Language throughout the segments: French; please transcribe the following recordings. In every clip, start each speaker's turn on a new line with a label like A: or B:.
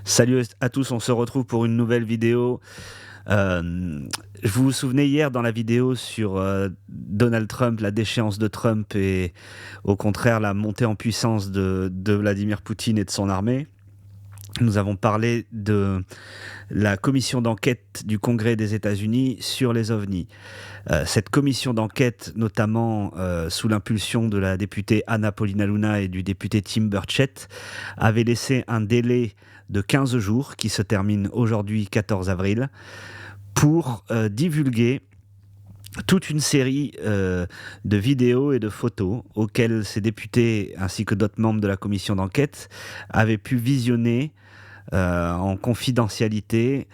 A: Salut à tous, on se retrouve pour une nouvelle vidéo. Vous vous souvenez hier dans la vidéo sur Donald Trump, la déchéance de Trump et au contraire la montée en puissance de Vladimir Poutine et de son armée. Nous avons parlé de la commission d'enquête du Congrès des États-Unis sur les ovnis. Cette commission d'enquête, notamment sous l'impulsion de la députée Anna Polina-Luna et du député Tim Burchett, avait laissé un délai de 15 jours, qui se termine aujourd'hui 14 avril, pour divulguer toute une série de vidéos et de photos auxquelles ces députés ainsi que d'autres membres de la commission d'enquête avaient pu visionner en confidentialité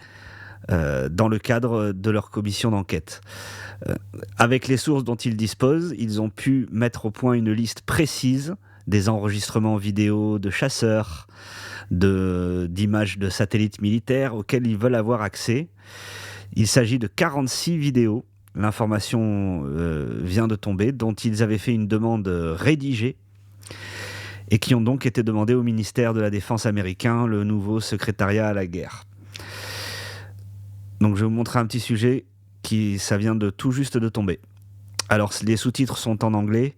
A: dans le cadre de leur commission d'enquête. Avec les sources dont ils disposent, ils ont pu mettre au point une liste précise des enregistrements vidéo de chasseurs, d'images de satellites militaires auxquels ils veulent avoir accès. Il s'agit de 46 vidéos, l'information vient de tomber, dont ils avaient fait une demande rédigée et qui ont donc été demandées au ministère de la Défense américain, le nouveau secrétariat à la guerre. Donc je vais vous montrer un petit sujet ça vient de tout juste de tomber. Alors les sous-titres sont en anglais,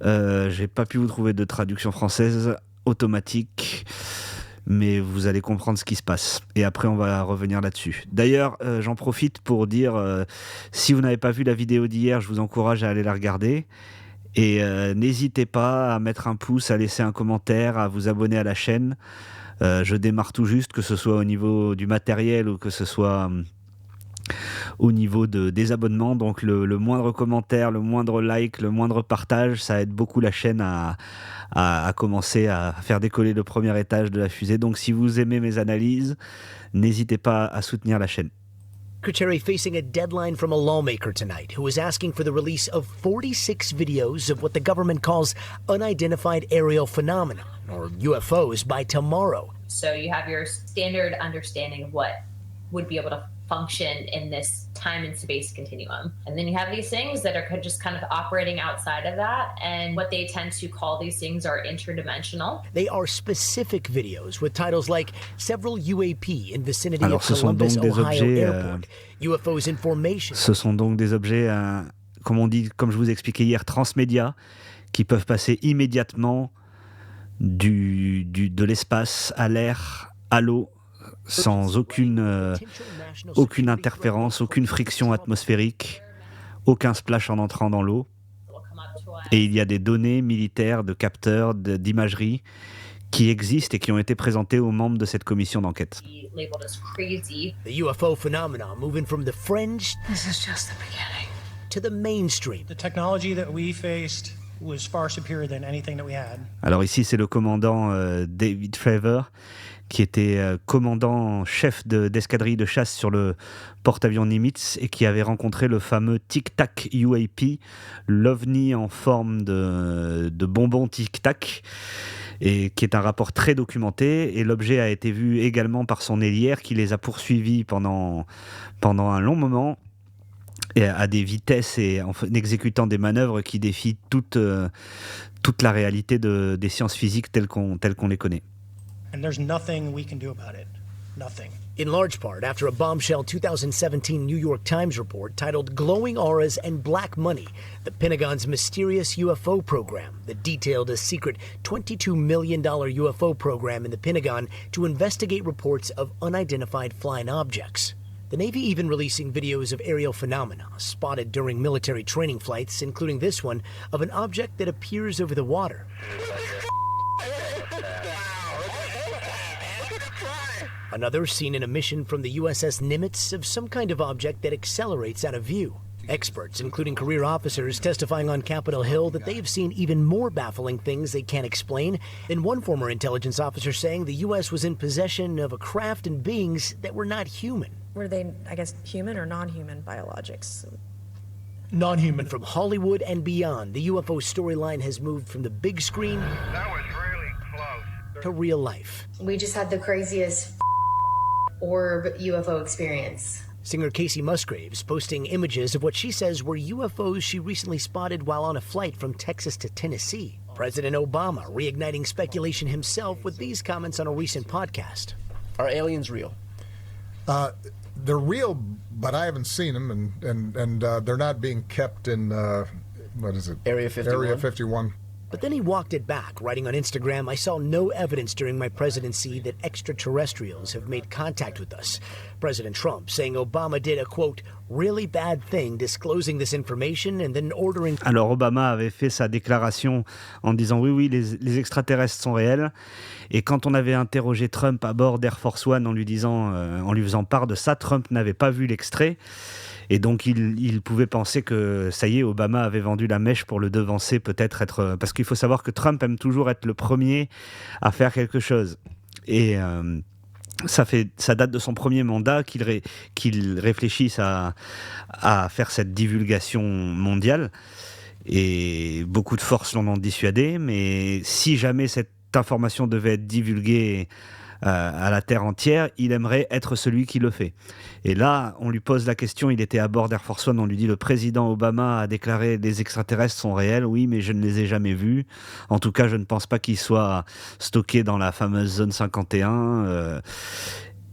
A: j'ai pas pu vous trouver de traduction française automatique, mais vous allez comprendre ce qui se passe. Et après, on va revenir là-dessus. D'ailleurs, j'en profite pour dire, si vous n'avez pas vu la vidéo d'hier, je vous encourage à aller la regarder. Et n'hésitez pas à mettre un pouce, à laisser un commentaire, à vous abonner à la chaîne. Je démarre tout juste, que ce soit au niveau du matériel ou que ce soit au niveau des abonnements. Donc le moindre commentaire, le moindre like, le moindre partage, ça aide beaucoup la chaîne à commencer à faire décoller le premier étage de la fusée. Donc si vous aimez mes analyses, n'hésitez pas à soutenir la chaîne.
B: Secretary facing a deadline from a lawmaker tonight who is asking for the release of 46 videos of what the government calls unidentified aerial phenomena, or UFOs, by tomorrow.
C: So you have your standard understanding of what would be able to function in this time and space continuum. And then you have these things that are just kind of operating outside of that, and what they tend to call these things are interdimensional.
B: They are specific videos with titles like several UAP in vicinity of Columbus, Ohio airport, UFOs in formation.
A: Ce sont donc des objets, comme je vous expliquais hier, transmédia, qui peuvent passer immédiatement de l'espace à l'air, à l'eau, sans aucune interférence, aucune friction atmosphérique, aucun splash en entrant dans l'eau. Et il y a des données militaires, de capteurs, d'imagerie qui existent et qui ont été présentées aux membres de cette commission d'enquête.
B: The UFO phenomenon moving from the fringe
D: This is just the beginning.
B: to the mainstream.
E: The technology that we faced was far superior than anything that we had.
A: Alors ici, c'est le commandant David Fravor, qui était commandant-chef d'escadrille de chasse sur le porte-avions Nimitz et qui avait rencontré le fameux Tic Tac UAP, l'OVNI en forme de bonbon Tic Tac, et qui est un rapport très documenté. Et l'objet a été vu également par son hélière qui les a poursuivis pendant un long moment, et à des vitesses et en exécutant des manœuvres qui défient toute la réalité des sciences physiques telles qu'on les connaît.
E: And there's nothing we can do about it. Nothing.
B: In large part after a bombshell 2017 New York Times report titled Glowing Auras and Black Money, the Pentagon's mysterious UFO program that detailed a secret $22 million UFO program in the Pentagon to investigate reports of unidentified flying objects. The Navy even releasing videos of aerial phenomena spotted during military training flights, including this one of an object that appears over the water. Another seen in a mission from the USS Nimitz of some kind of object that accelerates out of view. Experts, including career officers, testifying on Capitol Hill that they have seen even more baffling things they can't explain, and one former intelligence officer saying the U.S. was in possession of a craft and beings that were not human.
F: Were they, I guess, human or non-human biologics?
B: Non-human. From Hollywood and beyond, the UFO storyline has moved from the big screen to real life.
G: We just had the craziest orb UFO experience.
B: Singer Casey Musgraves posting images of what she says were UFOs she recently spotted while on a flight from Texas to Tennessee. President Obama reigniting speculation himself with these comments on a recent podcast. Are aliens real?
D: They're real, but I haven't seen them, and they're not being kept in, what is it?
B: Area 51?
D: Area 51.
B: But then he walked it back, writing on Instagram, "I saw no evidence during my presidency that extraterrestrials have made contact with us." President Trump saying Obama did a, quote, really bad thing disclosing this information and then ordering...
A: Alors Obama avait fait sa déclaration en disant oui, les extraterrestres sont réels. Et quand on avait interrogé Trump à bord d'Air Force One en lui faisant part de ça, Trump n'avait pas vu l'extrait. Et donc, il pouvait penser que, ça y est, Obama avait vendu la mèche pour le devancer, peut-être parce qu'il faut savoir que Trump aime toujours être le premier à faire quelque chose. Et ça date de son premier mandat qu'il réfléchisse à faire cette divulgation mondiale. Et beaucoup de forces l'en ont dissuadé. Mais si jamais cette information devait être divulguée à la terre entière, il aimerait être celui qui le fait. Et là, on lui pose la question, il était à bord d'Air Force One, on lui dit le président Obama a déclaré les extraterrestres sont réels, oui, mais je ne les ai jamais vus. En tout cas, je ne pense pas qu'ils soient stockés dans la fameuse zone 51.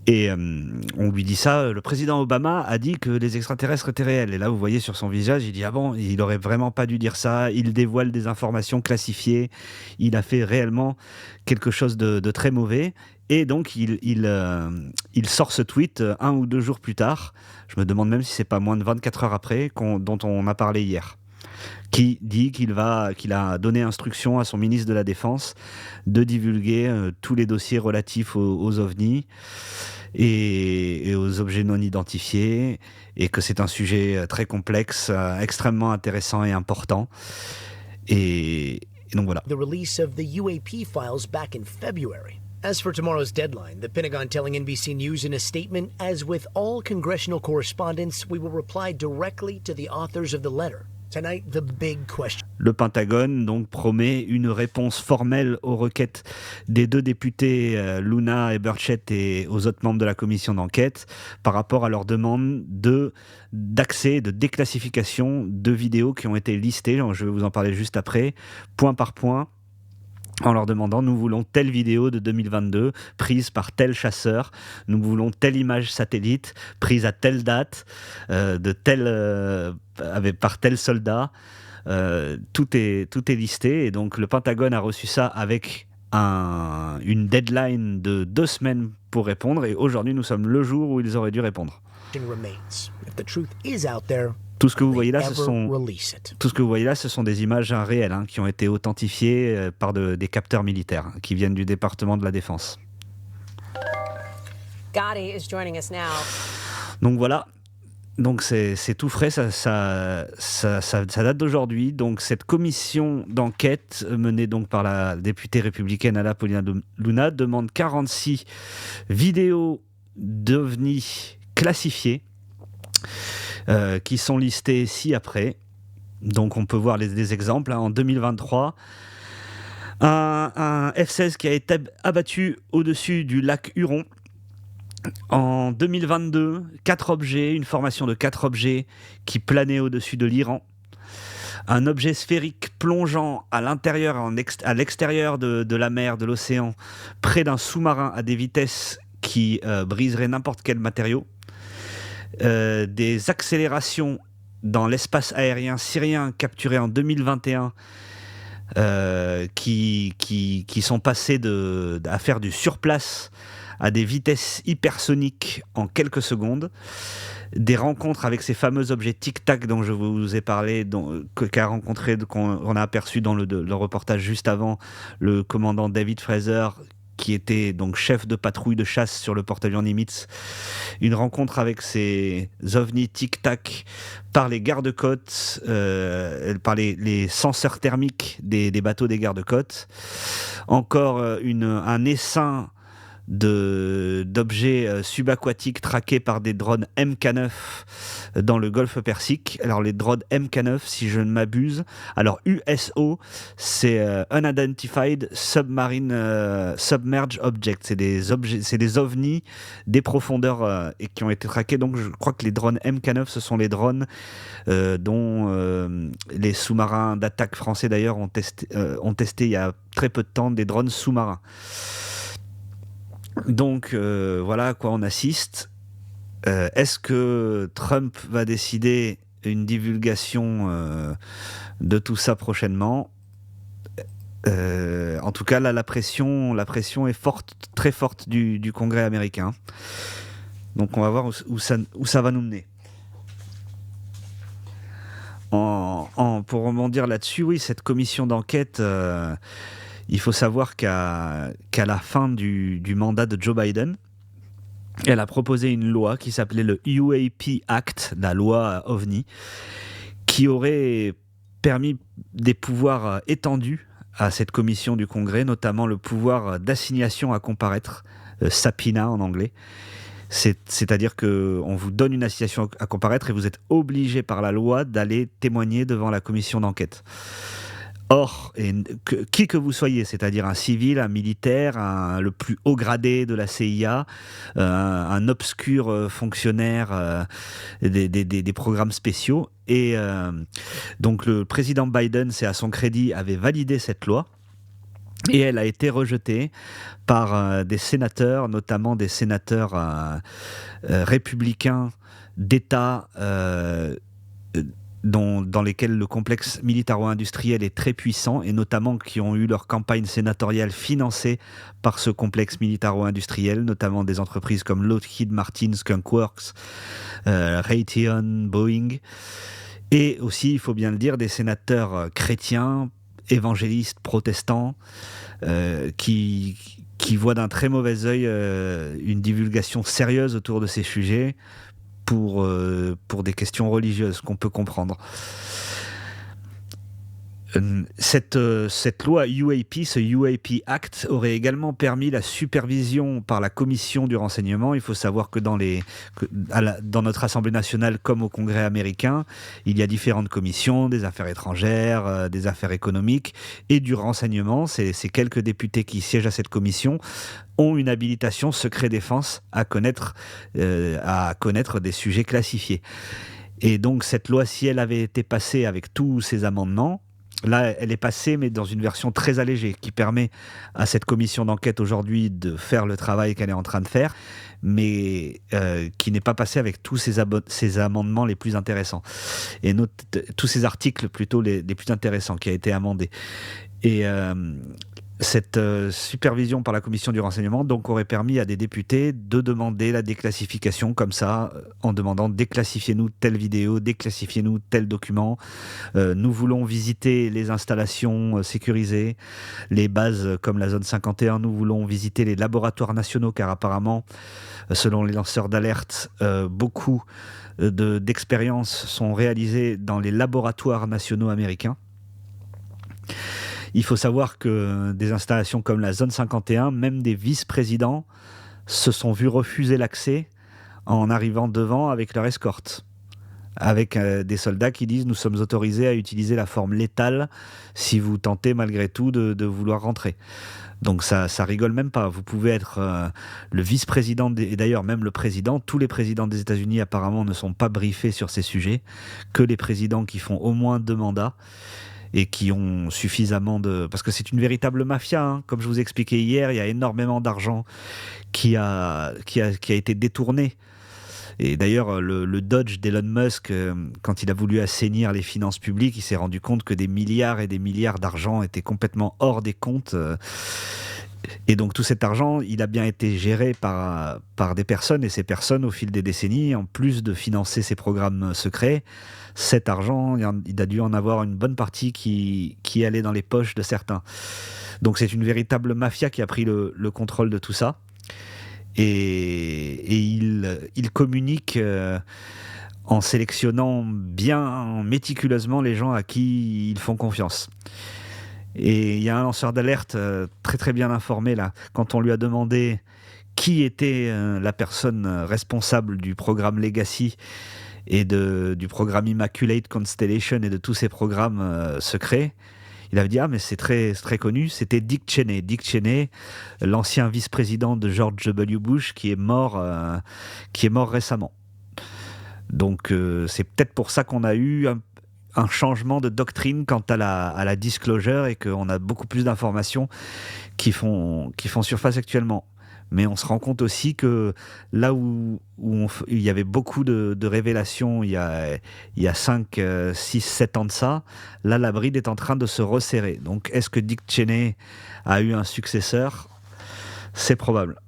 A: On lui dit ça, le président Obama a dit que les extraterrestres étaient réels. Et là, vous voyez sur son visage, il dit ah bon, il aurait vraiment pas dû dire ça. Il dévoile des informations classifiées. Il a fait réellement quelque chose de très mauvais. Et donc, il sort ce tweet 1 ou 2 jours plus tard. Je me demande même si c'est pas moins de 24 heures après dont on a parlé hier. Qui dit qu'il a donné instruction à son ministre de la Défense de divulguer tous les dossiers relatifs aux ovnis et aux objets non identifiés, et que c'est un sujet très complexe, extrêmement intéressant et important. Et donc voilà.
B: The release of the UAP files back in February. As for tomorrow's deadline, the Pentagon telling NBC News in a statement, as with all congressional correspondence, we will reply directly to the authors of the letter. Tonight, the big question.
A: Le Pentagone donc promet une réponse formelle aux requêtes des 2 députés Luna et Burchett et aux autres membres de la commission d'enquête par rapport à leur demande d'accès, de déclassification de vidéos qui ont été listées. Je vais vous en parler juste après, point par point, en leur demandant, nous voulons telle vidéo de 2022 prise par tel chasseur, nous voulons telle image satellite prise à telle date, par tel soldat. Tout est listé, et donc le Pentagone a reçu ça avec une deadline de 2 semaines pour répondre, et aujourd'hui nous sommes le jour où ils auraient dû répondre. Tout ce que vous voyez là, ce sont des images réelles qui ont été authentifiées par des capteurs militaires qui viennent du département de la Défense.
H: Gotti is joining us now.
A: Donc voilà. Donc c'est tout frais, ça date d'aujourd'hui. Donc cette commission d'enquête menée donc par la députée républicaine Ala Polina Luna demande 46 vidéos d'ovnis classifiées qui sont listées ci-après. Donc on peut voir des exemples. En 2023, un F-16 qui a été abattu au-dessus du lac Huron. En 2022, une formation de 4 objets qui planaient au-dessus de l'Iran. Un objet sphérique plongeant à l'extérieur de la mer, de l'océan, près d'un sous-marin à des vitesses qui briseraient n'importe quel matériau. Des accélérations dans l'espace aérien syrien capturées en 2021 qui sont passées à faire du surplace à des vitesses hypersoniques en quelques secondes, des rencontres avec ces fameux objets tic-tac dont je vous ai parlé, qu'on a aperçu dans le reportage juste avant, le commandant David Fraser, qui était donc chef de patrouille de chasse sur le porte-avions Nimitz. Une rencontre avec ces ovnis tic-tac par les gardes-côtes, par les senseurs thermiques des bateaux des gardes-côtes. Encore un essaim d'objets subaquatiques traqués par des drones MK9 dans le golfe Persique. Alors les drones MK9, si je ne m'abuse, alors USO, c'est Unidentified Submerged Object, c'est des ovnis des profondeurs et qui ont été traqués. Donc je crois que les drones MK9, ce sont les drones dont les sous-marins d'attaque français d'ailleurs ont testé il y a très peu de temps des drones sous-marins. Donc voilà à quoi on assiste. Est-ce que Trump va décider une divulgation de tout ça prochainement? En tout cas, là, la pression est forte, très forte du Congrès américain. Donc on va voir où ça va nous mener. Pour rebondir là-dessus, oui, cette commission d'enquête, il faut savoir qu'à la fin du mandat de Joe Biden, elle a proposé une loi qui s'appelait le UAP Act, la loi OVNI, qui aurait permis des pouvoirs étendus à cette commission du Congrès, notamment le pouvoir d'assignation à comparaître, subpoena en anglais. C'est-à-dire qu'on vous donne une assignation à comparaître et vous êtes obligé par la loi d'aller témoigner devant la commission d'enquête. Or, qui que vous soyez, c'est-à-dire un civil, un militaire, le plus haut gradé de la CIA, un obscur fonctionnaire des programmes spéciaux, et donc le président Biden, c'est à son crédit, avait validé cette loi. Et elle a été rejetée par des sénateurs, notamment des sénateurs républicains d'États dans lesquels le complexe militaro-industriel est très puissant, et notamment qui ont eu leur campagne sénatoriale financée par ce complexe militaro-industriel, notamment des entreprises comme Lockheed Martin, Skunk Works, Raytheon, Boeing, et aussi, il faut bien le dire, des sénateurs chrétiens, évangélistes, protestants, qui voient d'un très mauvais œil une divulgation sérieuse autour de ces sujets pour des questions religieuses qu'on peut comprendre. Cette loi UAP, ce UAP Act, aurait également permis la supervision par la commission du renseignement. Il faut savoir que dans notre Assemblée nationale comme au Congrès américain, il y a différentes commissions, des affaires étrangères, des affaires économiques et du renseignement. Ces quelques députés qui siègent à cette commission ont une habilitation secret défense à connaître des sujets classifiés. Et donc cette loi, si elle avait été passée avec tous ces amendements, là, elle est passée, mais dans une version très allégée, qui permet à cette commission d'enquête aujourd'hui de faire le travail qu'elle est en train de faire, mais qui n'est pas passée avec tous ces amendements les plus intéressants. Et tous ces articles plutôt les plus intéressants qui a été amendés. Et cette supervision par la commission du renseignement donc aurait permis à des députés de demander la déclassification comme ça, en demandant déclassifiez-nous telle vidéo, déclassifiez-nous tel document, nous voulons visiter les installations sécurisées, les bases comme la zone 51, nous voulons visiter les laboratoires nationaux, car apparemment, selon les lanceurs d'alerte, beaucoup d'expériences sont réalisées dans les laboratoires nationaux américains. Il faut savoir que des installations comme la zone 51, même des vice-présidents se sont vus refuser l'accès en arrivant devant avec leur escorte, avec des soldats qui disent « nous sommes autorisés à utiliser la forme létale si vous tentez malgré tout de vouloir rentrer ». Donc ça rigole même pas. Vous pouvez être le vice-président, et d'ailleurs même le président. Tous les présidents des États-Unis apparemment ne sont pas briefés sur ces sujets, que les présidents qui font au moins 2 mandats. Et qui ont suffisamment parce que c'est une véritable mafia, hein. Comme je vous expliquais hier, il y a énormément d'argent qui a été détourné. Et d'ailleurs, le dodge d'Elon Musk, quand il a voulu assainir les finances publiques, il s'est rendu compte que des milliards et des milliards d'argent étaient complètement hors des comptes. Et donc tout cet argent, il a bien été géré par des personnes, et ces personnes, au fil des décennies, en plus de financer ces programmes secrets, cet argent, il a dû en avoir une bonne partie qui allait dans les poches de certains. Donc c'est une véritable mafia qui a pris le contrôle de tout ça. Et il communique en sélectionnant bien méticuleusement les gens à qui ils font confiance. Et il y a un lanceur d'alerte très très bien informé là, quand on lui a demandé qui était la personne responsable du programme Legacy et du programme Immaculate Constellation et de tous ces programmes secrets. Il avait dit « Ah, mais c'est très, très connu, c'était Dick Cheney. Dick Cheney, l'ancien vice-président de George W. Bush, qui est mort récemment. » Donc, c'est peut-être pour ça qu'on a eu un changement de doctrine quant à la disclosure, et qu'on a beaucoup plus d'informations qui font surface actuellement. Mais on se rend compte aussi que là où il y avait beaucoup de révélations il y a 5, 6, 7 ans de ça, là la bride est en train de se resserrer. Donc est-ce que Dick Cheney a eu un successeur ? C'est probable.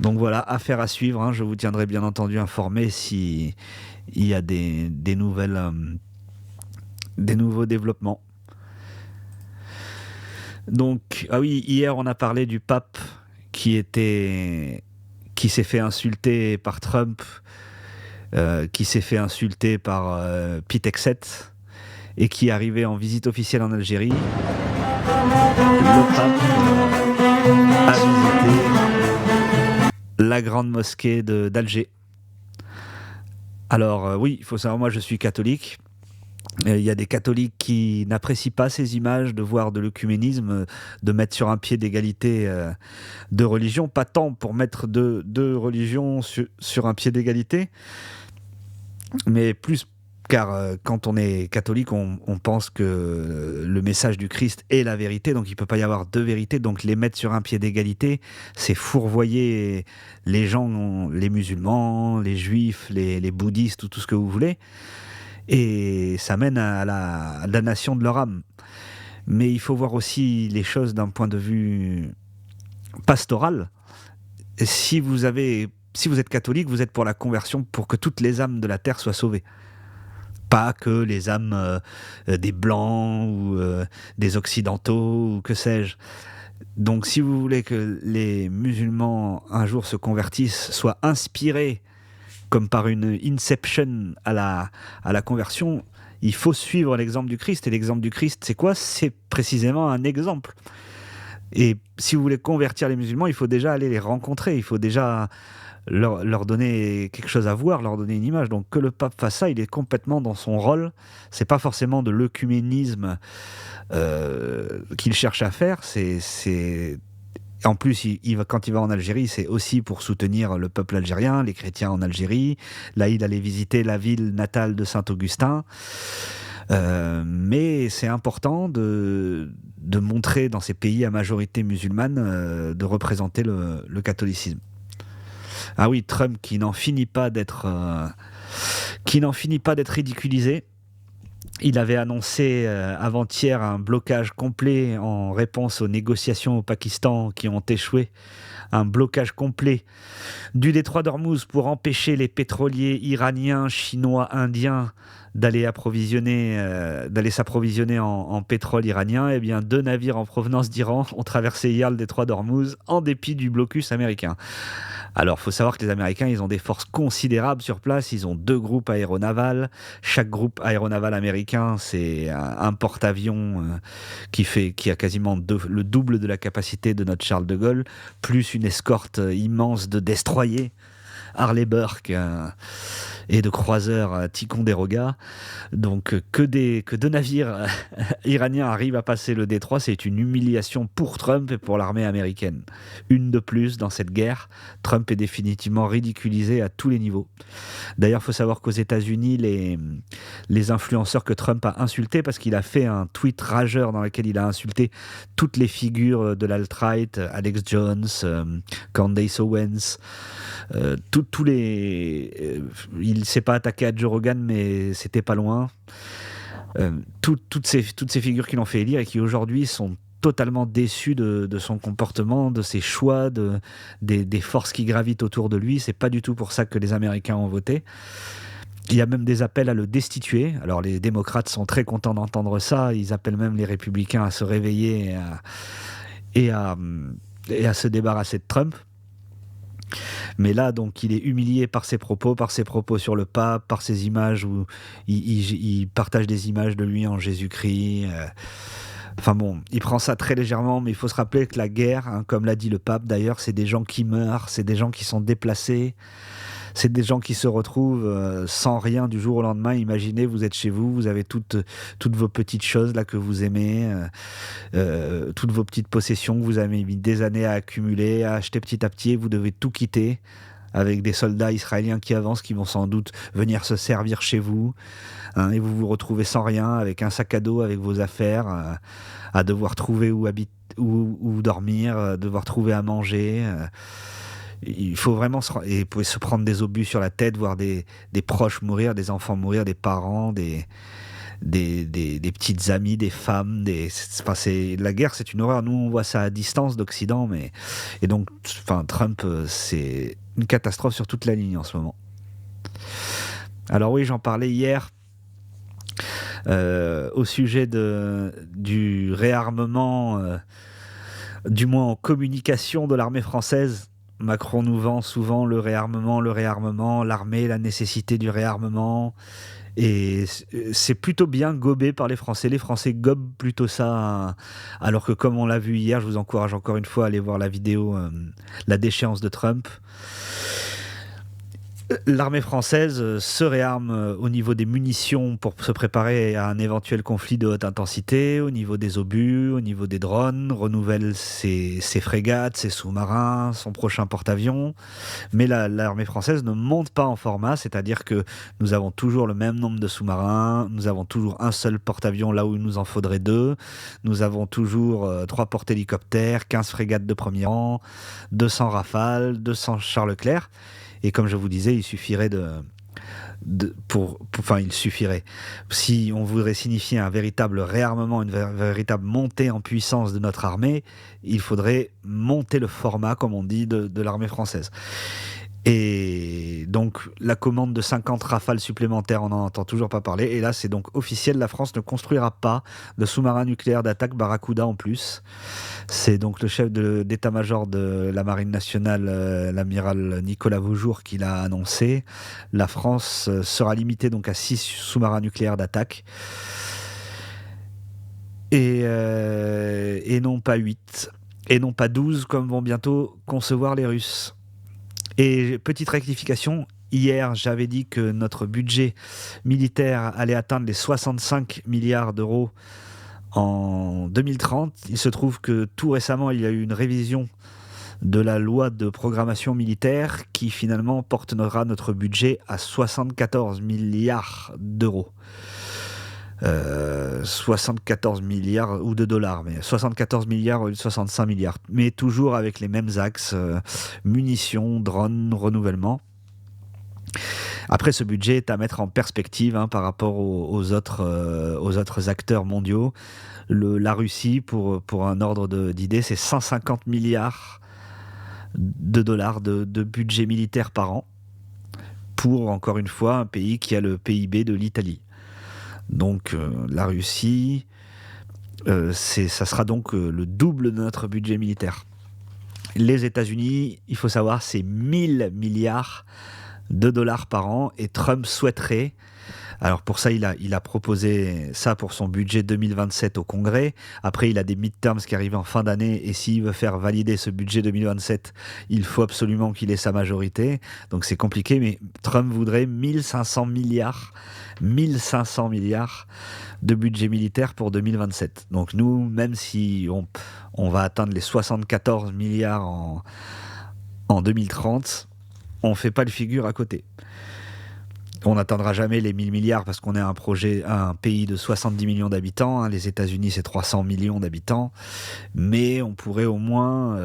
A: Donc voilà, affaire à suivre, hein. Je vous tiendrai bien entendu informé s'il y a des nouvelles, des nouveaux développements. Donc, ah oui, hier on a parlé du pape qui s'est fait insulter par Trump, qui s'est fait insulter par Pete Hegseth et qui est arrivé en visite officielle en Algérie. Le pape a visité la grande mosquée d'Alger. Alors oui, il faut savoir, moi je suis catholique. Il y a des catholiques qui n'apprécient pas ces images de voir de l'œcuménisme, de mettre sur un pied d'égalité deux religions, pas tant pour mettre deux religions sur un pied d'égalité, mais plus car quand on est catholique, on pense que le message du Christ est la vérité, donc il ne peut pas y avoir deux vérités, donc les mettre sur un pied d'égalité, c'est fourvoyer les gens, les musulmans, les juifs, les bouddhistes, ou tout ce que vous voulez. Et ça mène à la damnation de leur âme. Mais il faut voir aussi les choses d'un point de vue pastoral. Si vous êtes catholique, vous êtes pour la conversion, pour que toutes les âmes de la terre soient sauvées. Pas que les âmes des blancs ou des occidentaux ou que sais-je. Donc si vous voulez que les musulmans un jour se convertissent, soient inspirés comme par une inception à la conversion, il faut suivre l'exemple du Christ. Et l'exemple du Christ, c'est quoi ? C'est précisément un exemple. Et si vous voulez convertir les musulmans, il faut déjà aller les rencontrer, il faut déjà leur donner quelque chose à voir, leur donner une image. Donc que le pape fasse ça, il est complètement dans son rôle. C'est pas forcément de l'œcuménisme qu'il cherche à faire, en plus, quand il va en Algérie, c'est aussi pour soutenir le peuple algérien, les chrétiens en Algérie. Là, il allait visiter la ville natale de Saint-Augustin. Mais c'est important de montrer dans ces pays à majorité musulmane, de représenter le catholicisme. Ah oui, Trump qui n'en finit pas d'être ridiculisé. Il avait annoncé avant-hier un blocage complet en réponse aux négociations au Pakistan qui ont échoué. Un blocage complet du détroit d'Ormuz pour empêcher les pétroliers iraniens, chinois, indiens d'aller s'approvisionner en pétrole iranien. Eh bien, 2 navires en provenance d'Iran ont traversé hier le détroit d'Ormuz en dépit du blocus américain. Alors, il faut savoir que les Américains, ils ont des forces considérables sur place. Ils ont 2 groupes aéronavals. Chaque groupe aéronaval américain, c'est un porte-avions qui a quasiment le double de la capacité de notre Charles de Gaulle, plus une escorte immense de destroyers, Harley Burke et de croiseurs Ticonderoga. Donc que 2 navires iraniens arrivent à passer le détroit, c'est une humiliation pour Trump et pour l'armée américaine. Une de plus dans cette guerre. Trump est définitivement ridiculisé à tous les niveaux. D'ailleurs, il faut savoir qu'aux États-Unis, les influenceurs que Trump a insultés, parce qu'il a fait un tweet rageur dans lequel il a insulté toutes les figures de l'alt-right, Alex Jones, Candace Owens, tous les... il ne s'est pas attaqué à Joe Rogan, mais c'était pas loin. Toutes ces figures qui l'ont fait élire et qui aujourd'hui sont totalement déçus de son comportement, de ses choix, des forces qui gravitent autour de lui. C'est pas du tout pour ça que les Américains ont voté. Il y a même des appels à le destituer. Alors les démocrates sont très contents d'entendre ça. Ils appellent même les républicains à se réveiller et à se débarrasser de Trump. Mais là, donc, il est humilié par ses propos sur le pape, par ses images où il partage des images de lui en Jésus-Christ. Enfin bon, il prend ça très légèrement, mais il faut se rappeler que la guerre, hein, comme l'a dit le pape d'ailleurs, c'est des gens qui meurent, c'est des gens qui sont déplacés, c'est des gens qui se retrouvent sans rien du jour au lendemain. Imaginez, vous êtes chez vous, vous avez toutes vos petites choses là que vous aimez, toutes vos petites possessions que vous avez mis des années à accumuler, à acheter petit à petit, et vous devez tout quitter avec des soldats israéliens qui avancent, qui vont sans doute venir se servir chez vous, hein, et vous vous retrouvez sans rien, avec un sac à dos, avec vos affaires, à devoir trouver où où dormir, devoir trouver à manger. Il faut vraiment se prendre des obus sur la tête, voir des proches mourir, des enfants mourir, des parents, des petites amies, des femmes. La guerre, c'est une horreur. Nous, on voit ça à distance d'Occident, et donc, Trump, c'est une catastrophe sur toute la ligne en ce moment. Alors oui, j'en parlais hier au sujet du réarmement, du moins en communication de l'armée française. Macron nous vend souvent le réarmement, l'armée, la nécessité du réarmement. Et c'est plutôt bien gobé par les Français. Les Français gobent plutôt ça, alors que comme on l'a vu hier, je vous encourage encore une fois à aller voir la vidéo, la déchéance de Trump. L'armée française se réarme au niveau des munitions pour se préparer à un éventuel conflit de haute intensité, au niveau des obus, au niveau des drones, renouvelle ses frégates, ses sous-marins, son prochain porte-avions. Mais l'armée française ne monte pas en format, c'est-à-dire que nous avons toujours le même nombre de sous-marins, nous avons toujours un seul porte-avions là où il nous en faudrait 2, nous avons toujours 3 porte-hélicoptères, 15 frégates de premier rang, 200 Rafales, 200 Charles Leclerc. Et comme je vous disais, il suffirait il suffirait. Si on voudrait signifier un véritable réarmement, une véritable montée en puissance de notre armée, il faudrait monter le format, comme on dit, de l'armée française. Et donc, la commande de 50 Rafales supplémentaires, on n'en entend toujours pas parler. Et là, c'est donc officiel, la France ne construira pas de sous-marin nucléaire d'attaque Barracuda en plus. C'est donc le chef d'état-major de la Marine nationale, l'amiral Nicolas Vaujour, qui l'a annoncé. La France sera limitée donc à 6 sous-marins nucléaires d'attaque. Et non pas 8. Et non pas 12, comme vont bientôt concevoir les Russes. Et petite rectification, hier j'avais dit que notre budget militaire allait atteindre les 65 milliards d'euros en 2030. Il se trouve que tout récemment il y a eu une révision de la loi de programmation militaire qui finalement portera notre budget à 74 milliards d'euros. 74 milliards ou de dollars, mais 74 milliards ou 65 milliards, mais toujours avec les mêmes axes, munitions, drones, renouvellement. Après, ce budget est à mettre en perspective par rapport aux autres acteurs mondiaux. La Russie, pour un ordre d'idée, c'est 150 milliards de dollars de budget militaire par an, pour, encore une fois, un pays qui a le PIB de l'Italie. Donc la Russie, ça sera donc le double de notre budget militaire. Les États-Unis, il faut savoir, c'est 1000 milliards de dollars par an, et Trump souhaiterait, alors pour ça il a proposé ça pour son budget 2027 au Congrès. Après il a des midterms qui arrivent en fin d'année, et s'il veut faire valider ce budget 2027, il faut absolument qu'il ait sa majorité, donc c'est compliqué. Mais Trump voudrait 1500 milliards de budget militaire pour 2027. Donc nous, même si on va atteindre les 74 milliards en 2030, on ne fait pas le figure à côté. On n'atteindra jamais les 1000 milliards parce qu'on est un pays de 70 millions d'habitants. Les États-Unis, c'est 300 millions d'habitants. Mais on pourrait au moins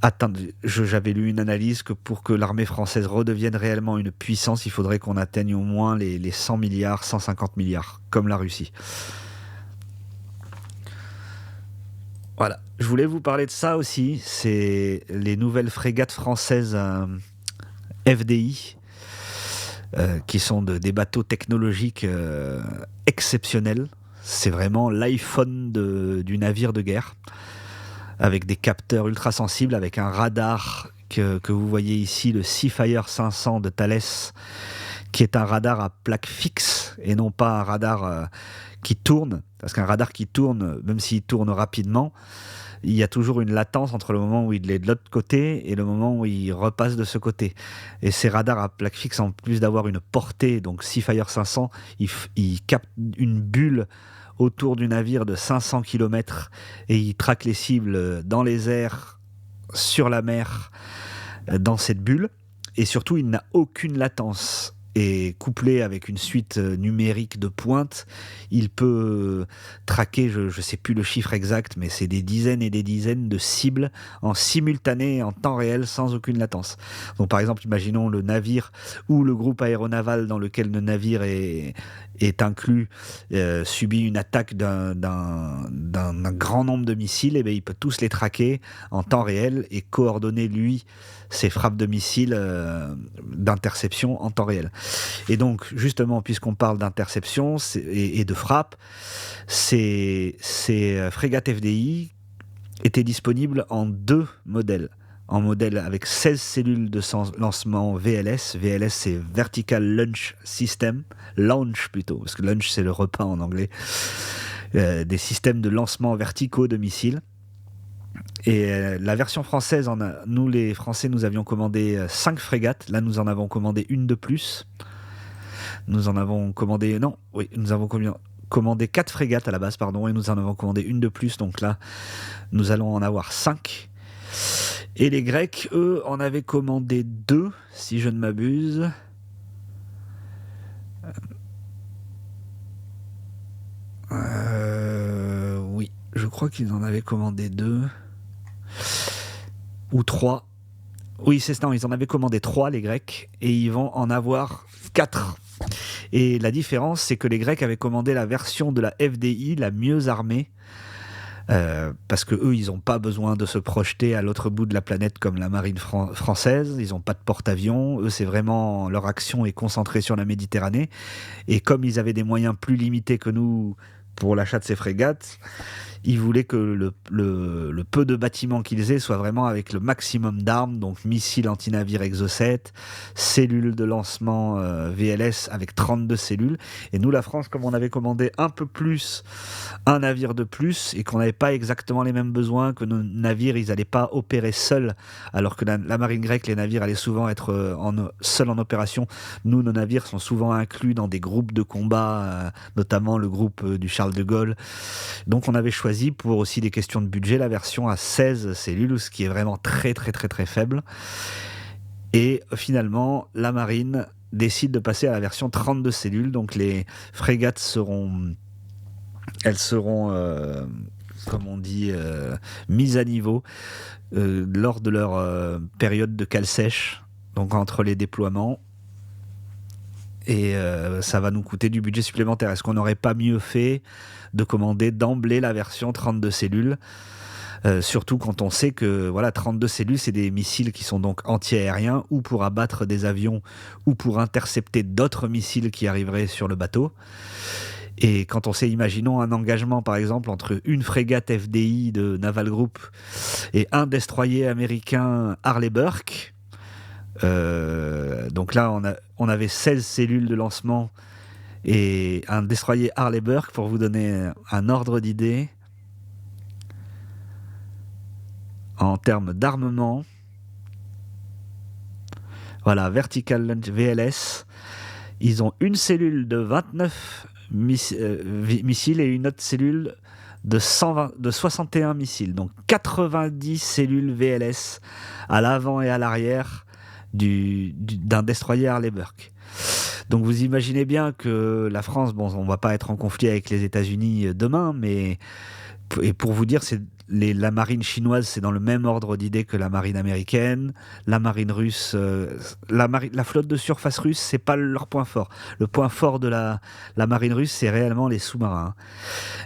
A: atteindre... J'avais lu une analyse que pour que l'armée française redevienne réellement une puissance, il faudrait qu'on atteigne au moins les 100 milliards, 150 milliards, comme la Russie. Voilà. Je voulais vous parler de ça aussi. C'est les nouvelles frégates françaises FDI, qui sont des bateaux technologiques exceptionnels. C'est vraiment l'iPhone du navire de guerre, avec des capteurs ultra sensibles, avec un radar que vous voyez ici, le Seafire 500 de Thales, qui est un radar à plaque fixe et non pas un radar qui tourne, parce qu'un radar qui tourne, même s'il tourne rapidement, il y a toujours une latence entre le moment où il est de l'autre côté et le moment où il repasse de ce côté. Et ces radars à plaque fixe, en plus d'avoir une portée, donc Seafire 500, ils captent une bulle autour du navire de 500 km et ils traquent les cibles dans les airs, sur la mer, dans cette bulle. Et surtout, il n'a aucune latence. et couplé avec une suite numérique de pointe, il peut traquer, je ne sais plus le chiffre exact, mais c'est des dizaines et des dizaines de cibles en simultané, en temps réel, sans aucune latence. Donc par exemple, imaginons le navire ou le groupe aéronaval dans lequel le navire est inclus subit une attaque d'un grand nombre de missiles, et bien il peut tous les traquer en temps réel et coordonner, lui, ses frappes de missiles d'interception en temps réel. Et donc, justement, puisqu'on parle d'interception et de frappe, ces frégates FDI étaient disponibles en 2 modèles. En modèle avec 16 cellules de lancement VLS. VLS, c'est Vertical Launch System. Launch plutôt, parce que launch, c'est le repas en anglais. Des systèmes de lancement verticaux de missiles. Et la version française, nous les Français, nous avions commandé 5 frégates. Là, nous en avons commandé une de plus. Nous avons commandé 4 frégates à la base, pardon, et nous en avons commandé une de plus. Donc là, nous allons en avoir 5. Et les Grecs, eux, en avaient commandé 2, si je ne m'abuse. Oui, je crois qu'ils en avaient commandé 2. Ou 3. Oui, c'est ça, ils en avaient commandé 3, les Grecs, et ils vont en avoir 4. Et la différence, c'est que les Grecs avaient commandé la version de la FDI la mieux armée, parce que eux, ils n'ont pas besoin de se projeter à l'autre bout de la planète comme la marine française. Ils n'ont pas de porte-avions. Eux, c'est vraiment, leur action est concentrée sur la Méditerranée. Et comme ils avaient des moyens plus limités que nous pour l'achat de ces frégates, ils voulaient que le peu de bâtiments qu'ils aient soit vraiment avec le maximum d'armes, donc missiles anti-navires Exocet, cellules de lancement VLS avec 32 cellules. Et nous, la France, comme on avait commandé un peu plus, un navire de plus, et qu'on n'avait pas exactement les mêmes besoins, que nos navires, ils n'allaient pas opérer seuls, alors que la marine grecque, les navires allaient souvent être seuls en opération. Nous, nos navires sont souvent inclus dans des groupes de combat, notamment le groupe du Charles de Gaulle. Donc on avait choisi, pour aussi des questions de budget, la version à 16 cellules, ce qui est vraiment très très très très faible. Et finalement, la marine décide de passer à la version 32 cellules. Donc les frégates seront comme on dit, mises à niveau lors de leur période de cale sèche, donc entre les déploiements. Et ça va nous coûter du budget supplémentaire. Est-ce qu'on n'aurait pas mieux fait de commander d'emblée la version 32 cellules, surtout quand on sait que 32 cellules, c'est des missiles qui sont donc anti-aériens, ou pour abattre des avions, ou pour intercepter d'autres missiles qui arriveraient sur le bateau. Et quand on sait, imaginons un engagement par exemple entre une frégate FDI de Naval Group et un destroyer américain Harley Burke. Donc là, on avait 16 cellules de lancement et un destroyer Harley Burke, pour vous donner un ordre d'idée. En termes d'armement, voilà, Vertical Launch VLS, ils ont une cellule de 29 missiles et une autre cellule de 61 missiles. Donc 90 cellules VLS à l'avant et à l'arrière d'un destroyer Harley Burke. Donc vous imaginez bien que la France, bon, on va pas être en conflit avec les États-Unis demain, mais et pour vous dire, la marine chinoise, c'est dans le même ordre d'idée que la marine américaine. La marine russe, la flotte de surface russe, c'est pas leur point fort. Le point fort de la marine russe, c'est réellement les sous-marins.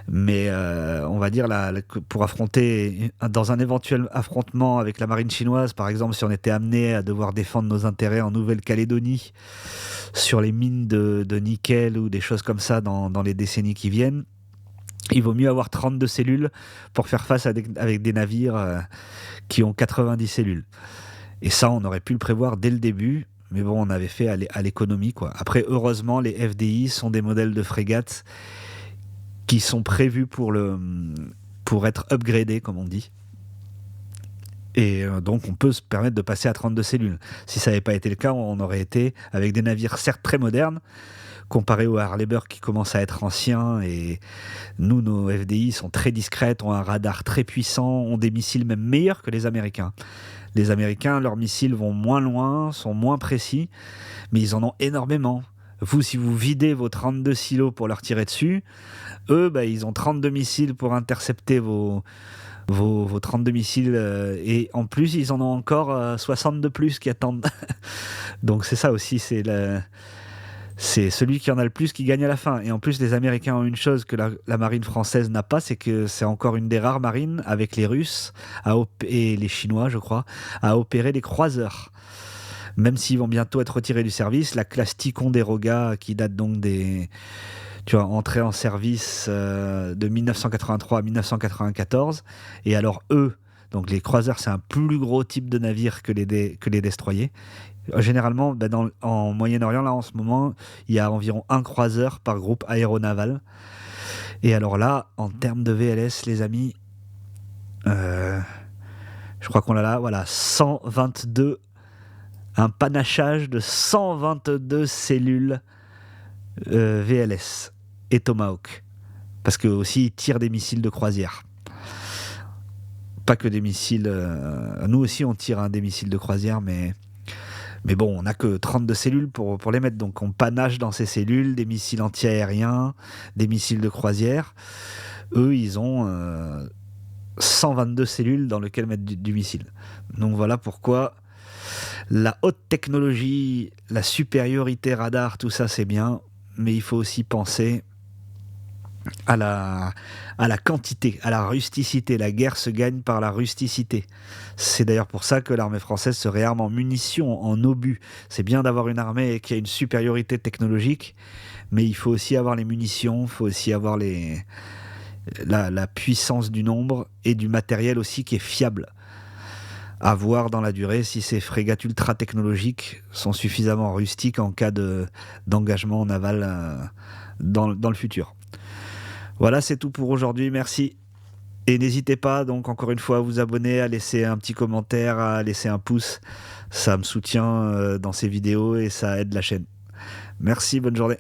A: Mais on va dire, pour affronter, dans un éventuel affrontement avec la marine chinoise, par exemple, si on était amené à devoir défendre nos intérêts en Nouvelle-Calédonie, sur les mines de nickel ou des choses comme ça dans les décennies qui viennent, il vaut mieux avoir 32 cellules pour faire face avec des navires qui ont 90 cellules. Et ça, on aurait pu le prévoir dès le début, mais bon, on avait fait à l'économie, quoi. Après, heureusement, les FDI sont des modèles de frégates qui sont prévus pour être upgradés, comme on dit. Et donc on peut se permettre de passer à 32 cellules. Si ça n'avait pas été le cas, on aurait été avec des navires certes très modernes, comparé au Harleber qui commence à être ancien, et nous, nos FDI sont très discrètes, ont un radar très puissant, ont des missiles même meilleurs que les Américains. Les Américains, leurs missiles vont moins loin, sont moins précis, mais ils en ont énormément. Vous, si vous videz vos 32 silos pour leur tirer dessus, eux, ils ont 32 missiles pour intercepter vos 32 missiles, et en plus ils en ont encore 60 de plus qui attendent. Donc c'est ça aussi, c'est celui qui en a le plus qui gagne à la fin. Et en plus les Américains ont une chose que la marine française n'a pas, c'est que c'est encore une des rares marines avec les Russes et les Chinois je crois à opérer les croiseurs. Même s'ils vont bientôt être retirés du service, la classe Ticonderoga qui date donc entrée en service de 1983 à 1994. Et alors eux, donc les croiseurs, c'est un plus gros type de navire que les destroyers. Généralement, en Moyen-Orient, là en ce moment, il y a environ un croiseur par groupe aéronaval. Et alors là, en termes de VLS, les amis, je crois qu'on a là, voilà, 122, un panachage de 122 cellules VLS et Tomahawk, parce que aussi ils tirent des missiles de croisière, pas que des missiles, nous aussi on tire des missiles de croisière, mais bon, on n'a que 32 cellules pour les mettre, donc on panache dans ces cellules des missiles anti-aériens, des missiles de croisière. Eux ils ont 122 cellules dans lesquelles mettre du missile. Donc voilà pourquoi la haute technologie, la supériorité radar, tout ça c'est bien, mais il faut aussi penser à la quantité, à la rusticité. La guerre se gagne par la rusticité. C'est d'ailleurs pour ça que l'armée française se réarme en munitions, en obus. C'est bien d'avoir une armée qui a une supériorité technologique, mais il faut aussi avoir les munitions, il faut aussi avoir la puissance du nombre et du matériel aussi qui est fiable. À voir dans la durée si ces frégates ultra technologiques sont suffisamment rustiques en cas d'engagement naval dans le futur. Voilà, c'est tout pour aujourd'hui, merci. Et n'hésitez pas donc encore une fois à vous abonner, à laisser un petit commentaire, à laisser un pouce. Ça me soutient dans ces vidéos et ça aide la chaîne. Merci, bonne journée.